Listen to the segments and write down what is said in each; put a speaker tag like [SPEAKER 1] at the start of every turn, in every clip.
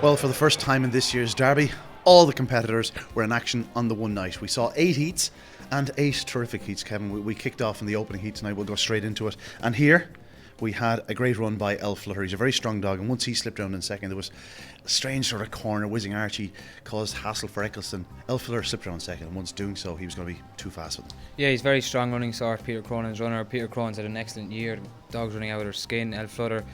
[SPEAKER 1] Well, for the first time in this year's Derby, all the competitors were in action on the one night. We saw 8 heats and 8 terrific heats, Kevin. We kicked off in the opening heat tonight. We'll go straight into it. And here we had a great run by El Flutter. He's a very strong dog, and once he slipped around in second, there was a strange sort of corner. Whizzing Archie caused hassle for Eccleston. El Flutter slipped around second, and once doing so, he was going to be too fast with him.
[SPEAKER 2] Yeah, he's very strong running sort. Peter Cronin's runner. Peter Cronin's had an excellent year. The dog's running out of their skin. El Flutter,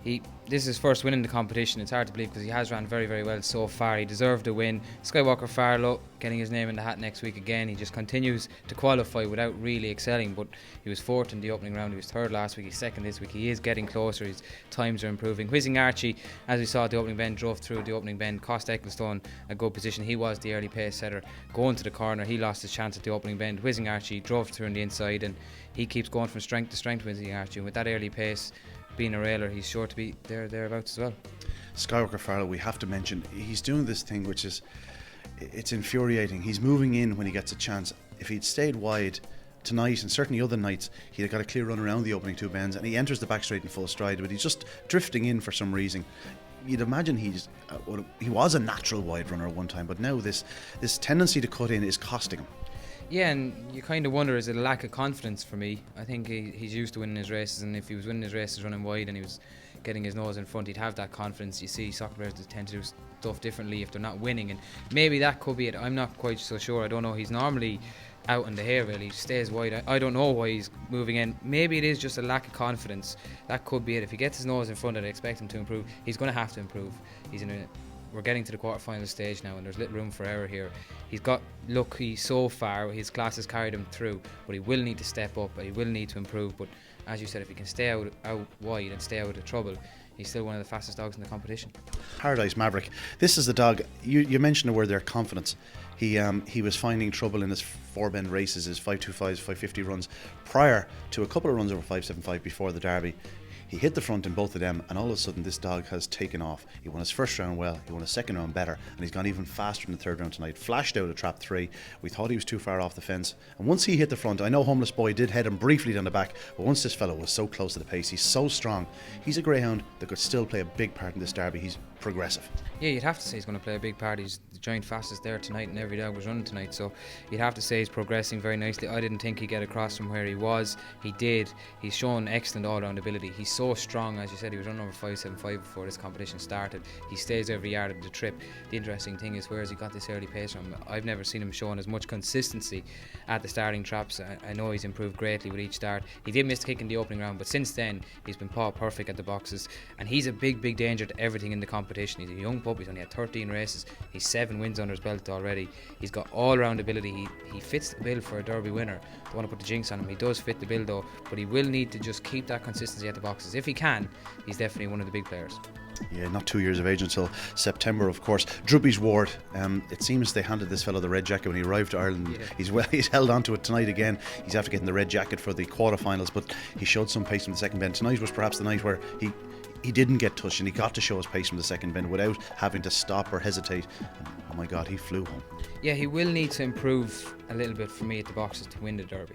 [SPEAKER 2] this is his first win in the competition. It's hard to believe because he has ran very, very well so far. He deserved a win. Skywalker Farlow getting his name in the hat next week again. He just continues to qualify without really excelling, but he was 4th in the opening round. He was 3rd last week. He's 2nd this week. He is getting closer. His times are improving. Whizzing Archie, as we saw at the opening bend, drove through the opening bend, cost Ecclestone a good position. He was the early pace setter. Going to the corner, he lost his chance at the opening bend. Whizzing Archie drove through on the inside, and he keeps going from strength to strength, Whizzing Archie. And with that early pace, being a railer, he's sure to be thereabouts as well.
[SPEAKER 1] Skywalker Farlow, we have to mention, he's doing this thing which is, it's infuriating. He's moving in when he gets a chance. If he'd stayed wide tonight and certainly other nights, he'd have got a clear run around the opening 2 bends, and he enters the back straight in full stride, but he's just drifting in for some reason. You'd imagine he was a natural wide runner at one time, but now this tendency to cut in is costing him.
[SPEAKER 2] Yeah, and you kind of wonder, is it a lack of confidence for me? I think he's used to winning his races, and if he was winning his races running wide and he was getting his nose in front, he'd have that confidence. You see soccer players tend to do stuff differently if they're not winning, and maybe that could be it. I'm not quite so sure. I don't know. He's normally out in the hair, really. He stays wide. I don't know why he's moving in. Maybe it is just a lack of confidence. That could be it. If he gets his nose in front, I'd expect him to improve. He's going to have to improve. We're getting to the quarterfinal stage now, and there's little room for error here. He's got lucky so far. His class has carried him through, but he will need to step up. He will need to improve. But as you said, if he can stay out wide and stay out of trouble, he's still one of the fastest dogs in the competition.
[SPEAKER 1] Paradise Maverick. This is the dog. You mentioned the word there, confidence. He was finding trouble in his 4-bend races, his 525s, 550 runs, prior to a couple of runs over 575 before the Derby. He hit the front in both of them, and all of a sudden this dog has taken off. He won his first round well, he won his second round better, and he's gone even faster in the 3rd round tonight. Flashed out of trap 3. We thought he was too far off the fence, and once he hit the front, I know Homeless Boy did head him briefly down the back, but once this fellow was so close to the pace, he's so strong. He's a greyhound that could still play a big part in this Derby. He's progressive.
[SPEAKER 2] Yeah, you'd have to say he's going to play a big part. He's the giant fastest there tonight, and every dog was running tonight, so you'd have to say he's progressing very nicely. I didn't think he'd get across from where he was. He did. He's shown excellent all-round ability. He's so strong. As you said, he was running over 575 before this competition started. He stays every yard of the trip. The interesting thing is, where has he got this early pace from? I've never seen him showing as much consistency at the starting traps. I know he's improved greatly with each start. He did miss a kick in the opening round, but since then he's been paw perfect at the boxes, and he's a big danger to everything in the competition. He's a young pup. He's only had 13 races. He's 7 wins under his belt already. He's got all-round ability. He fits the bill for a Derby winner. Don't want to put the jinx on him. He does fit the bill though, but he will need to just keep that consistency at the boxes. If he can, he's definitely one of the big players.
[SPEAKER 1] Yeah, not 2 years of age until September, of course. Droopy's Ward. It seems they handed this fellow the red jacket when he arrived to Ireland. Yeah. He's held on to it tonight again. He's after getting the red jacket for the quarterfinals, but he showed some pace from the 2nd bend. Tonight was perhaps the night where he didn't get touched, and he got to show his pace from the 2nd bend without having to stop or hesitate. And, oh my God, he flew home.
[SPEAKER 2] Yeah, he will need to improve a little bit for me at the boxes to win the Derby.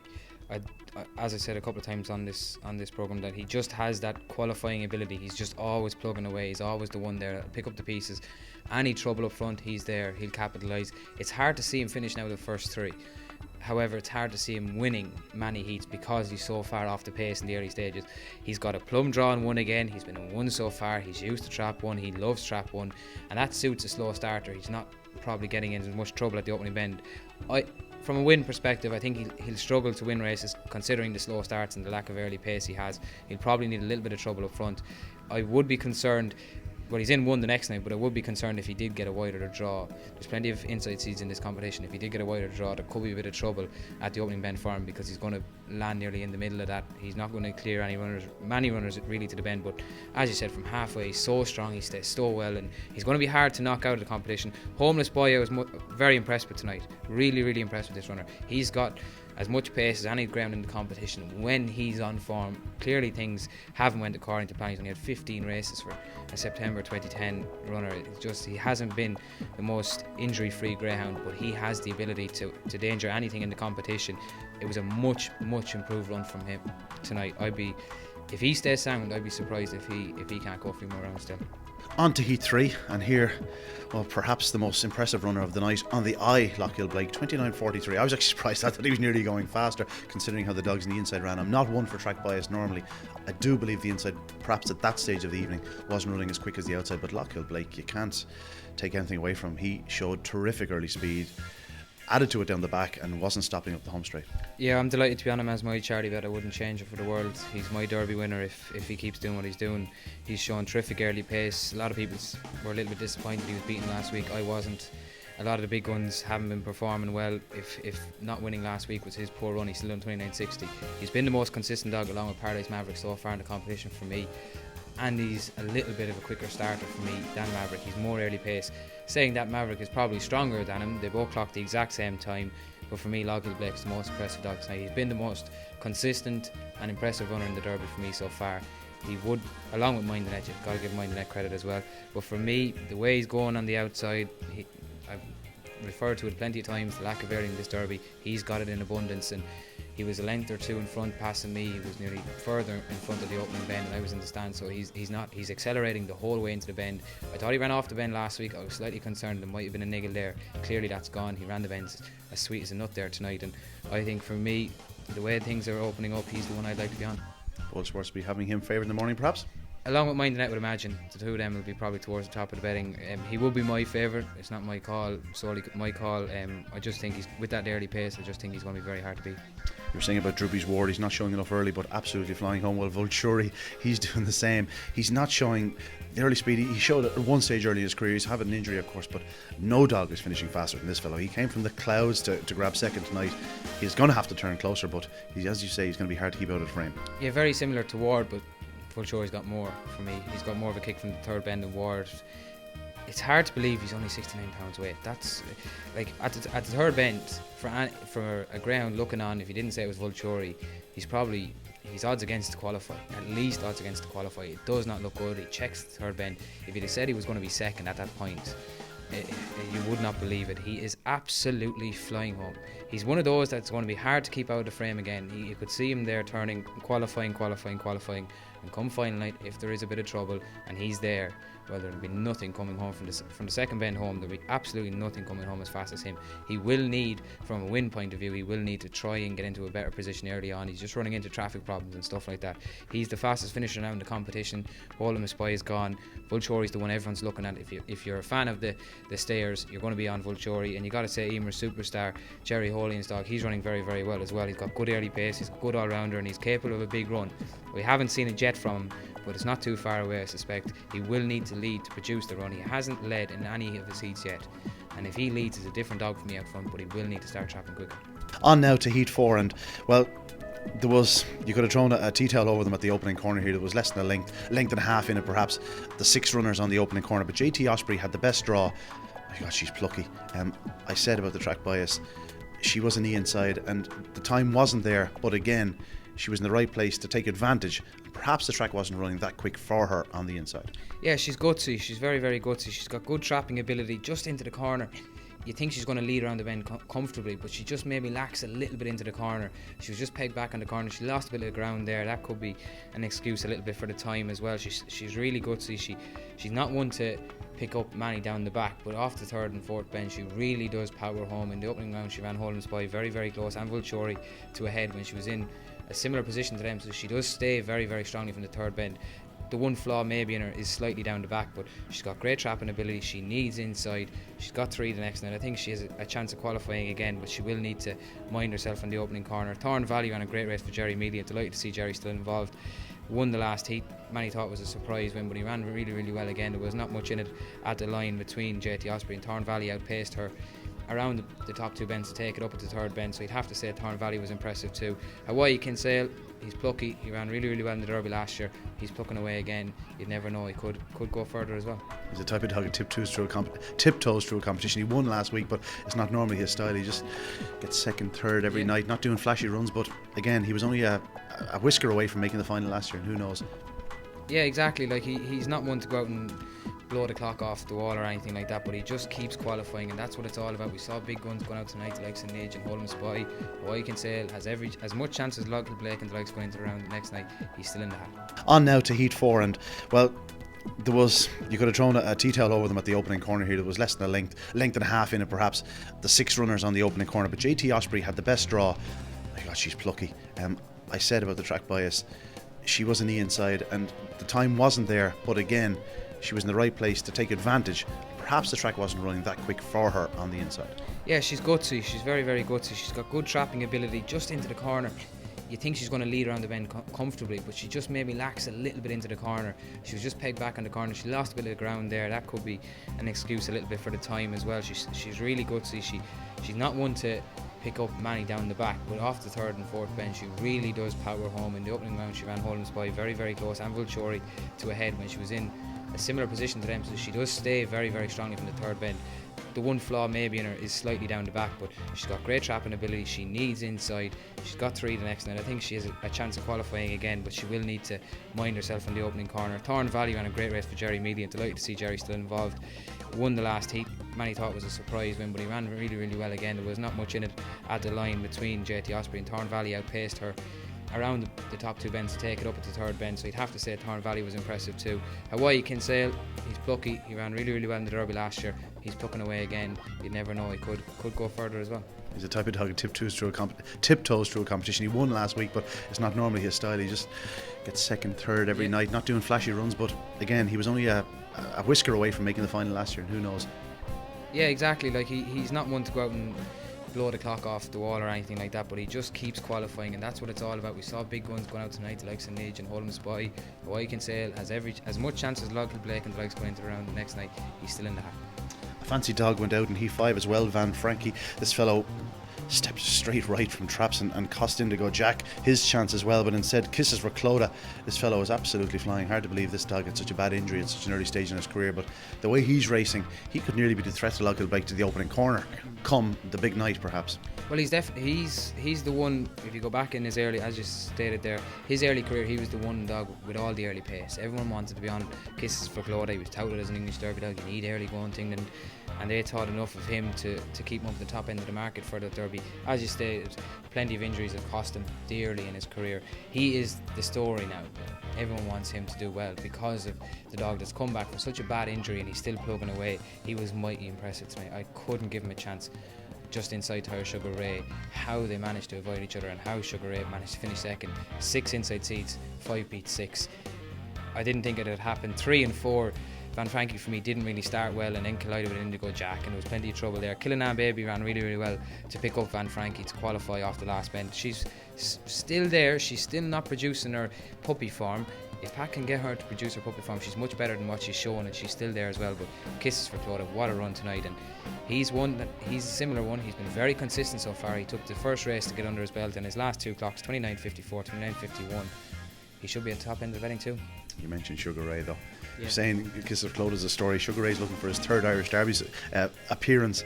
[SPEAKER 2] As I said a couple of times on this programme, that he just has that qualifying ability. He's just always plugging away. He's always the one there to pick up the pieces. Any trouble up front, he's there. He'll capitalise. It's hard to see him finish now the first 3. However, it's hard to see him winning many heats because he's so far off the pace in the early stages. He's got a plum draw in 1 again. He's been in 1 so far. He's used to trap 1. He loves trap 1, and that suits a slow starter. He's not probably getting into as much trouble at the opening bend. From a win perspective, I think he'll struggle to win races considering the slow starts and the lack of early pace he has. He'll probably need a little bit of trouble up front. I would be concerned. Well, he's in 1 the next night, but I would be concerned if he did get a wider draw. There's plenty of inside seeds in this competition. If he did get a wider draw, there could be a bit of trouble at the opening bend for him, because he's going to land nearly in the middle of that. He's not going to clear many runners really to the bend, but as you said, from halfway, he's so strong, he stays so well, and he's going to be hard to knock out of the competition. Homeless Boy, I was very impressed with tonight. Really impressed with this runner. He's got as much pace as any ground in the competition when he's on form. Clearly things haven't went according to plan. He's only had 15 races for a September 2010 runner. It's just, he hasn't been the most injury-free greyhound, but he has the ability to danger anything in the competition. It was a much improved run from him tonight. if he stays sound, I'd be surprised if he can't go a few more rounds still.
[SPEAKER 1] On to Heat 3, and here, well, perhaps the most impressive runner of the night on the eye, Lochiel Blake, 29.43. I was actually surprised. I thought he was nearly going faster, considering how the dogs in the inside ran. I'm not one for track bias normally. I do believe the inside, perhaps at that stage of the evening, wasn't running as quick as the outside, but Lochiel Blake, you can't take anything away from him. He showed terrific early speed, added to it down the back, and wasn't stopping up the home straight.
[SPEAKER 2] Yeah, I'm delighted to be on him as my charity bet. I wouldn't change it for the world. He's my Derby winner if he keeps doing what he's doing. He's shown terrific early pace. A lot of people were a little bit disappointed he was beaten last week. I wasn't. A lot of the big guns haven't been performing well. If not winning last week was his poor run, he's still on 29.60. He's been the most consistent dog along with Paradise Maverick so far in the competition for me. And he's a little bit of a quicker starter for me than Maverick. He's more early pace. Saying that, Maverick is probably stronger than him. They both clocked the exact same time, but for me, Lochiel Blake's the most impressive dog tonight. He's been the most consistent and impressive runner in the Derby for me so far. He would, along with Mind the Net, you've got to give Mind the Net credit as well. But for me, the way he's going on the outside, I've referred to it plenty of times, the lack of air in this Derby. He's got it in abundance, and he was a length or two in front passing me. He was nearly further in front of the opening bend, and I was in the stand, so he's accelerating the whole way into the bend. I thought he ran off the bend last week. I was slightly concerned there might have been a niggle there. Clearly that's gone. He ran the bends as sweet as a nut there tonight, and I think for me, the way things are opening up, he's the one I'd like to be on.
[SPEAKER 1] Boylesports will be having him favoured in the morning, perhaps?
[SPEAKER 2] Along with Mind the Net, would imagine the two of them will be probably towards the top of the betting. He will be my favourite. It's not my call, solely my call. I just think he's, with that early pace, I just think he's going to be very hard to beat.
[SPEAKER 1] You were saying about Drewby's Ward, he's not showing enough early, but absolutely flying home. Well, Vulturi, he's doing the same. He's not showing the early speed. He showed at one stage early in his career. He's having an injury, of course, but no dog is finishing faster than this fellow. He came from the clouds to grab second tonight. He's going to have to turn closer, but as you say, he's going to be hard to keep out of the frame. Yeah,
[SPEAKER 2] very similar to Ward, but Vulturi's got more for me. He's got more of a kick from the third bend than Ward. It's hard to believe he's only 69 pounds weight. That's like at the third bend for a Greyhound looking on. If you didn't say it was Vulturi, he's odds against to qualify. At least odds against to qualify. It does not look good. He checks the third bend. If he'd have said he was going to be second at that point, you would not believe it. He is absolutely flying home. He's one of those that's going to be hard to keep out of the frame again. You could see him there turning, qualifying, and come final night, if there is a bit of trouble and he's there, well, there'll be nothing coming home from the second bend home. There'll be absolutely nothing coming home as fast as him. He will need, from a win point of view, he will need to try and get into a better position early on. He's just running into traffic problems and stuff like that. He's the fastest finisher now in the competition. Boylesports is gone. Vulturi is the one everyone's looking at. If you're a fan of the stayers, you're going to be on Vulturi. And you got to say, Emer's superstar, Jerry Holian's dog, he's running very, very well as well. He's got good early pace, he's a good all-rounder, and he's capable of a big run. We haven't seen it yet from him, but it's not too far away, I suspect. He will need to lead to produce the run. He hasn't led in any of his heats yet, and if he leads, it's a different dog for me out front, but he will need to start trapping quicker.
[SPEAKER 1] On now to Heat 4, and well, you could have thrown a tea towel over them at the opening corner here. There was less than a length and a half in it, perhaps, the six runners on the opening corner, but JT Osprey had the best draw. Oh God, she's plucky. I said about the track bias, she was in the inside and the time wasn't there, but again, she was in the right place to take advantage. Perhaps the track wasn't running that quick for her on the inside.
[SPEAKER 2] Yeah, she's gutsy. She's very, very gutsy. She's got good trapping ability just into the corner. You think she's going to lead around the bend comfortably, but she just maybe lacks a little bit into the corner. She was just pegged back on the corner. She lost a bit of ground there. That could be an excuse a little bit for the time as well. She's really gutsy. She's not one to pick up Manny down the back, but off the third and fourth bend, she really does power home. In the opening round, she ran Boylesports very, very close, and Vulturi to a head when she was in a similar position to them, so she does stay very, very strongly from the third bend. The one flaw maybe in her is slightly down the back, but she's got great trapping ability. She needs inside. She's got three the next night. I think she has a chance of qualifying again, but she will need to mind herself in the opening corner. Thorn Valley ran a great race for Jerry Mealy. Delighted to see Jerry still involved. Won the last heat. Many thought it was a surprise win, but he ran really, really well again. There was not much in it at the line between JT Osprey and Thorn Valley. Outpaced her around the top two bends to take it up at the third bend, so you'd have to say Thorn Valley was impressive too. Hawaii Kinsale, he's plucky. He ran really, really well in the Derby last year. He's plucking away again. You'd never know, he could go further as well. He's
[SPEAKER 1] the type of dog who tiptoes through a competition. He won last week, but it's not normally his style. He just gets second, third every night, not doing flashy runs, but again, he was only a whisker away from making the final last year, and who knows.
[SPEAKER 2] Yeah, exactly. Like he's not one to go out and blow the clock off the wall or anything like that, but he just keeps qualifying, and that's what it's all about. We saw big guns going out tonight, the likes of Nige and Boylesports. Boy Kinsale has as much chance as Local Blake and the likes going into the round the next night. He's still in the hat.
[SPEAKER 1] On now to Heat 4, and well, you could have thrown a tea towel over them at the opening corner here. There was less than a length and a half in it, perhaps, the 6 runners on the opening corner, but JT Osprey had the best draw. My God, she's plucky. I said about the track bias, she was on the inside and the time wasn't there, but again, she was in the right place to take advantage. Perhaps the track wasn't running that quick for her on the inside.
[SPEAKER 2] Yeah, she's gutsy. She's very, very gutsy. She's got good trapping ability just into the corner. You think she's going to lead around the bend comfortably, but she just maybe lacks a little bit into the corner. She was just pegged back on the corner. She lost a bit of ground there. That could be an excuse a little bit for the time as well. She's really gutsy. She's not one to pick up many down the back, but off the third and fourth bend she really does power home. In the opening round she ran Boylesports very, very close, and Vulturi to a head when she was in a similar position to them, so she does stay very, very strongly from the third bend. The one flaw maybe in her is slightly down the back, but she's got great trapping ability. She needs inside. She's got 3 the next night. I think she has a chance of qualifying again, but she will need to mind herself in the opening corner. Thorn Valley ran a great race for Jerry Mealy, and delighted to see Jerry still involved. Won the last heat. Many thought it was a surprise win, but he ran really, really well again. There was not much in it at the line between JT Osprey, and Thorn Valley outpaced her around the top 2 bends to take it up at the third bend, so you'd have to say Thorn Valley was impressive too. Hawaii Kinsale, he's plucky. He ran really, really well in the Derby last year. He's plucking away again. You'd never know, he could go further as well.
[SPEAKER 1] He's the type of dog who tiptoes through a competition. He won last week, but it's not normally his style. He just gets second, third every night, not doing flashy runs, but again, he was only a whisker away from making the final last year, and who knows.
[SPEAKER 2] Yeah, exactly. Like he's not one to go out and blow the clock off the wall or anything like that, but he just keeps qualifying, and that's what it's all about. We saw big guns going out tonight, the likes of Nige and Boylesports. Hawaii Kinsale has as much chance as Local Blake and the likes going into the round the next night. He's still in the hat.
[SPEAKER 1] A fancy dog went out in Heat 5 as well, Van Frankie. This fellow stepped straight right from traps and cost Indigo Jack his chance as well, but instead Kisses for Clodagh. This fellow is absolutely flying. Hard to believe this dog had such a bad injury at such an early stage in his career, but the way he's racing, he could nearly be the threat to Local Blake to the opening corner come the big night perhaps.
[SPEAKER 2] Well, he's the one. If you go back in his early, as you stated there, his early career, he was the one dog with all the early pace. Everyone wanted to be on Kisses for Clodagh. He was touted as an English Derby dog. You need early going thing, and they thought enough of him to keep him up at the top end of the market for the Derby. As you stated, plenty of injuries have cost him dearly in his career. He is the story now. Everyone wants him to do well because of the dog that's come back from such a bad injury, and he's still plugging away. He was mighty impressive tonight. I couldn't give him a chance. Just inside Tyre Sugar Ray, how they managed to avoid each other and how Sugar Ray managed to finish second. 6 inside seats, 5 beat 6. I didn't think it had happened. 3 and 4, Van Frankie for me didn't really start well and then collided with Indigo Jack, and there was plenty of trouble there. Killinane Baby ran really, really well to pick up Van Frankie to qualify off the last bend. She's still there, she's still not producing her puppy form. If Pat can get her to produce her puppy form, she's much better than what she's shown, and she's still there as well. But Kisses for Clodagh, what a run tonight, and he's a similar one. He's been very consistent so far. He took the first race to get under his belt, and his last 2 clocks, 29.54, 29.51. He should be at the top end of the betting too.
[SPEAKER 1] You mentioned Sugar Ray though.
[SPEAKER 2] Yeah.
[SPEAKER 1] You're saying Kisses for Clodagh is a story. Sugar Ray's looking for his 3rd Irish Derby appearance.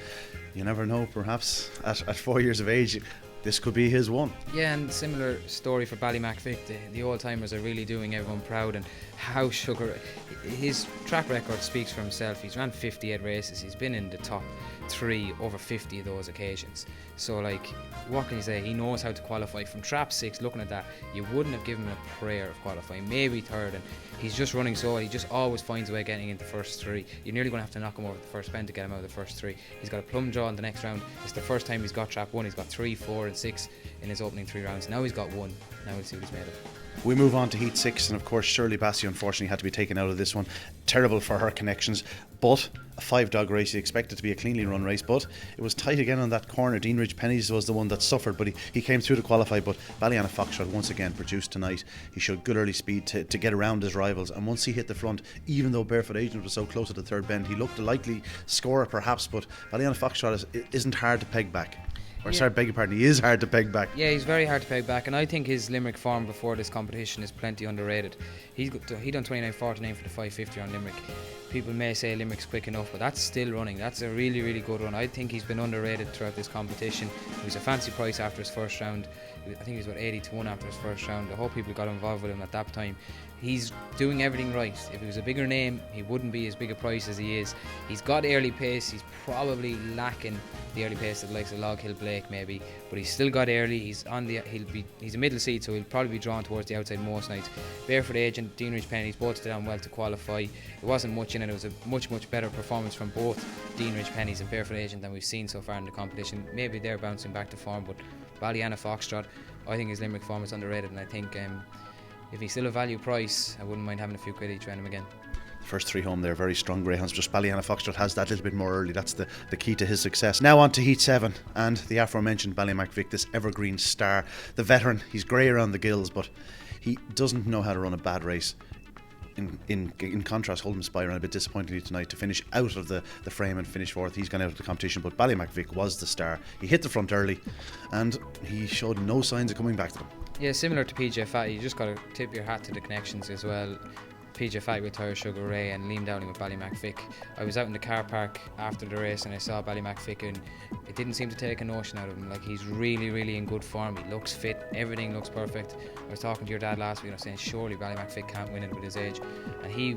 [SPEAKER 1] You never know, perhaps at 4 years of age this could be his one.
[SPEAKER 2] Yeah, and similar story for Ballymacvic. The old timers are really doing everyone proud, and how his track record speaks for himself. He's ran 58 races. He's been in the top 3 over 50 of those occasions. So like, what can you say? He knows how to qualify from trap 6. Looking at that, you wouldn't have given him a prayer of qualifying, maybe 3rd, and he's just running so well. He just always finds a way of getting into the first 3. You're nearly going to have to knock him over the first bend to get him out of the first 3. He's got a plum jaw in the next round. It's the first time he's got trap 1. He's got 3, 4 and 6 in his opening 3 rounds. Now he's got 1. Now we'll see what he's made of.
[SPEAKER 1] We move on to Heat 6, and of course Shirley Bassey unfortunately had to be taken out of this one. Terrible for her connections, but a 5-dog race. You expect it to be a cleanly run race, but it was tight again on that corner. Dean Ridge Pennies was the one that suffered, but he came through to qualify. But Ballyana Foxtrot once again produced tonight. He showed good early speed to get around his rivals, and once he hit the front, even though Barefoot Agent was so close at the third bend, he looked a likely scorer perhaps, but Ballyana Foxtrot isn't hard to peg back. Sorry, beg your pardon, he is hard to peg back.
[SPEAKER 2] Yeah, he's very hard to peg back, and I think his Limerick form before this competition is plenty underrated. He done 29.49 for the 550 on Limerick. People may say Limerick's quick enough, but that's still running. That's a really, really good run. I think he's been underrated throughout this competition. He was a fancy price after his first round. I think he was about 80-1 after his first round. I hope people got involved with him at that time. He's doing everything right. If he was a bigger name, he wouldn't be as big a price as he is. He's got early pace. He's probably lacking the early pace that likes of Log Hill Blake maybe, but he's still got early. He's a middle seed, so he'll probably be drawn towards the outside most nights. Barefoot Agent, Dean Ridge Pennies both did on well to qualify. There wasn't much in it. It was a much better performance from both Dean Ridge Pennies and Barefoot Agent than we've seen so far in the competition. Maybe they're bouncing back to form, but Ballyana Foxtrot, I think his Limerick form is underrated, and I think if he's still a value price, I wouldn't mind having a few quid each around him again.
[SPEAKER 1] First three home there, very strong greyhounds. Just Ballyana Foxtrot has that little bit more early. That's the key to his success. Now on to Heat 7 and the aforementioned Ballymac Vic, this evergreen star. The veteran, he's grey around the gills, but he doesn't know how to run a bad race. In contrast, Holden Spy ran a bit disappointingly tonight to finish out of the frame and finish fourth. He's gone out of the competition, but Ballymac Vic was the star. He hit the front early and he showed no signs of coming back to them.
[SPEAKER 2] Yeah, similar to PJ Fatty, you just got to tip your hat to the connections as well. PJ Fatty with Tyre Sugar Ray and Liam Dowling with Ballymac Vic. I was out in the car park after the race and I saw Ballymac Vic, and it didn't seem to take a notion out of him. Like, he's really in good form. He looks fit, everything looks perfect. I was talking to your dad last week and I was saying surely Ballymac Vic can't win it with his age, and he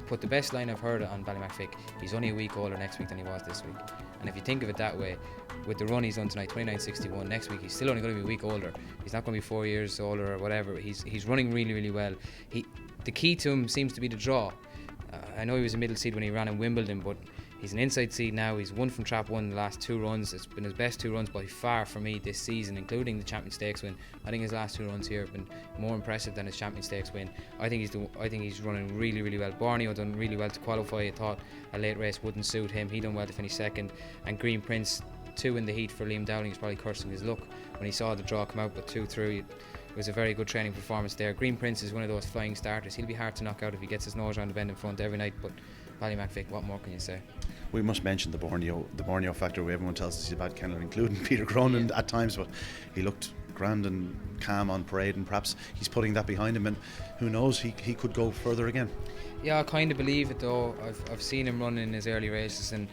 [SPEAKER 2] put the best line I've heard on Ballymac Vic. He's only a week older next week than he was this week, and if you think of it that way, with the run he's done tonight, 29.61, next week he's still only going to be a week older. He's not going to be 4 years older or whatever. He's running really well. The key to him seems to be the draw. I know he was a middle seed when he ran in Wimbledon, but he's an inside seed now. He's won from Trap 1 in the last 2 runs. It's been his best 2 runs by far for me this season, including the Champion Stakes win. I think his last 2 runs here have been more impressive than his Champion Stakes win. I think he's running really well. Borneo done really well to qualify. I thought a late race wouldn't suit him. He done well to finish second. And Green Prince, 2 in the heat for Liam Dowling. He's probably cursing his luck when he saw the draw come out, but 2 through. It was a very good training performance there. Green Prince is one of those flying starters. He'll be hard to knock out if he gets his nose around the bend in front every night, but Ballymac Vic, what more can you say?
[SPEAKER 1] We must mention the Borneo factor. Everyone tells us he's a bad kennel, including Peter Cronin at times, but he looked grand and calm on parade, and perhaps he's putting that behind him, and who knows, he could go further again.
[SPEAKER 2] Yeah, I kind of believe it though. I've seen him run in his early races, and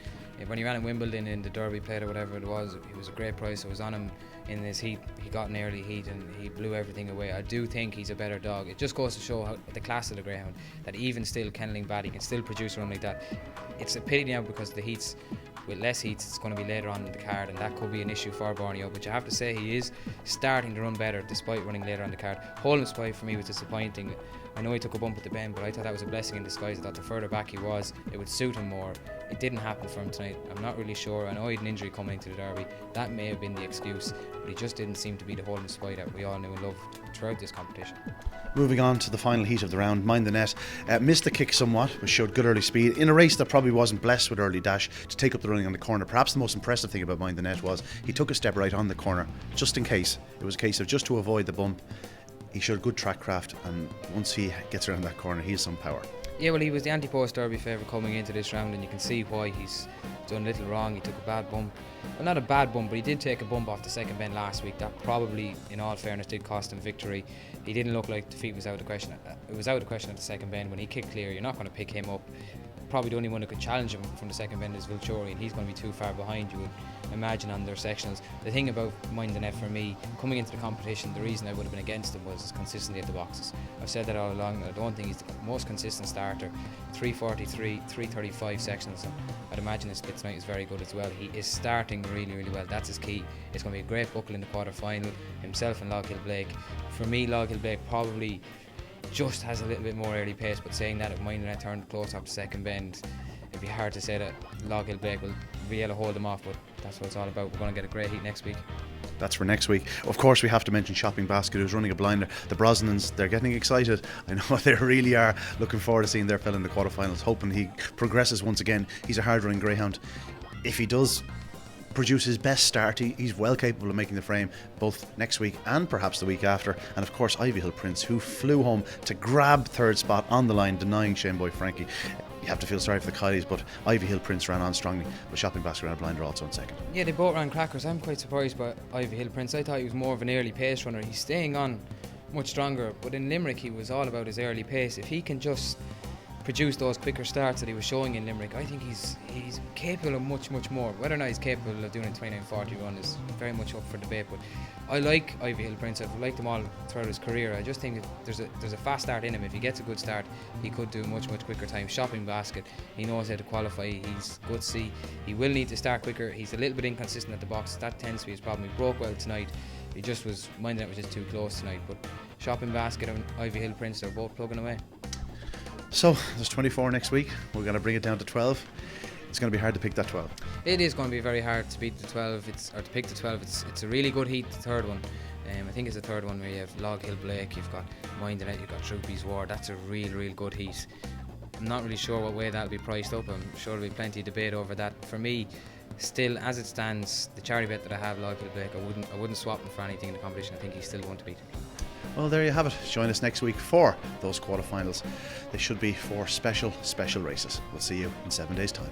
[SPEAKER 2] when he ran in Wimbledon in the Derby Plate or whatever it was a great price. I was on him in his heat. He got an early heat and he blew everything away. I do think he's a better dog. It just goes to show how the class of the Greyhound, that even still kenneling bad, he can still produce a run like that. It's a pity now because the heats, with less heats, it's going to be later on in the card, and that could be an issue for Borneo. But you have to say he is starting to run better despite running later on the card. Holden Spy for me was disappointing. I know he took a bump at the bend, but I thought that was a blessing in disguise. I thought the further back he was, it would suit him more. It didn't happen for him tonight. I'm not really sure. I know he had an injury coming into the Derby. That may have been the excuse, but he just didn't seem to be the Holden Spy that we all knew and loved throughout this competition.
[SPEAKER 1] Moving on to the final heat of the round, Mind the Net missed the kick somewhat, but showed good early speed in a race that probably wasn't blessed with early dash to take up the running on the corner. Perhaps the most impressive thing about Mind the Net was he took a step right on the corner, just in case. It was a case of just to avoid the bump. He showed good track craft, and once he gets around that corner, he has some power.
[SPEAKER 2] Yeah, well, he was the anti-post Derby favourite coming into this round, and you can see why. He's done a little wrong. He took a bad bump. Well, not a bad bump, but he did take a bump off the second bend last week. That probably, in all fairness, did cost him victory. He didn't look like defeat was out of the question. It was out of the question at the second bend. When he kicked clear, you're not going to pick him up. Probably the only one who could challenge him from the second bend is Vilchori, and he's going to be too far behind, you would imagine, on their sectionals. The thing about Mind the Net for me, coming into the competition, the reason I would have been against him was his consistency at the boxes. I've said that all along. I don't think he's the most consistent starter. 343, 335 sectionals, and I'd imagine his split tonight is very good as well. He is starting really well. That's his key. It's going to be a great buckle in the quarter final. Himself and Log Hill Blake. For me, Log Hill Blake probably just has a little bit more early pace, but saying that, if Mind the Net turned close up the second bend, it'd be hard to say that Log Hill Blake will be able to hold them off, but that's what it's all about. We're going to get a great heat next week.
[SPEAKER 1] That's for next week. Of course, we have to mention Shopping Basket, who's running a blinder. The Brosnans, they're getting excited. I know they really are looking forward to seeing their fella in the quarterfinals, hoping he progresses once again. He's a hard-running greyhound. If he does produce his best start, he's well capable of making the frame both next week and perhaps the week after. And of course, Ivy Hill Prince, who flew home to grab third spot on the line, denying Shane Boy Frankie. You have to feel sorry for the Kielies, but Ivy Hill Prince ran on strongly, but Shopping Basket ran a blinder also in second.
[SPEAKER 2] Yeah, they both ran crackers. I'm quite surprised by Ivy Hill Prince. I thought he was more of an early pace runner. He's staying on much stronger, but in Limerick he was all about his early pace. If he can just produce those quicker starts that he was showing in Limerick. I think he's capable of much more. Whether or not he's capable of doing a 29:40 run is very much up for debate, but I like Ivy Hill Prince. I've liked him all throughout his career. I just think that there's a fast start in him. If he gets a good start, he could do much quicker time. Shopping basket, he knows how to qualify, he's gutsy. He will need to start quicker. He's a little bit inconsistent at the box. That tends to be his problem. He broke well tonight. He just was minding that was just too close tonight. But Shopping Basket and Ivy Hill Prince, they're both plugging away.
[SPEAKER 1] So there's 24 next week. We're going to bring it down to 12. It's going to be hard to pick that 12.
[SPEAKER 2] It is going to be very hard to beat the 12. To pick the 12. It's a really good heat. The third one. I think it's the third one where you have Log Hill Blake. You've got Minding It. You've got Troopy's Ward. That's a real good heat. I'm not really sure what way that'll be priced up. I'm sure there'll be plenty of debate over that. For me, still as it stands, the charity bet that I have, Log Hill Blake, I wouldn't swap him for anything in the competition. I think he's still going to beat.
[SPEAKER 1] Well, there you have it. Join us next week for those quarterfinals. They should be 4 special races. We'll see you in 7 days' time.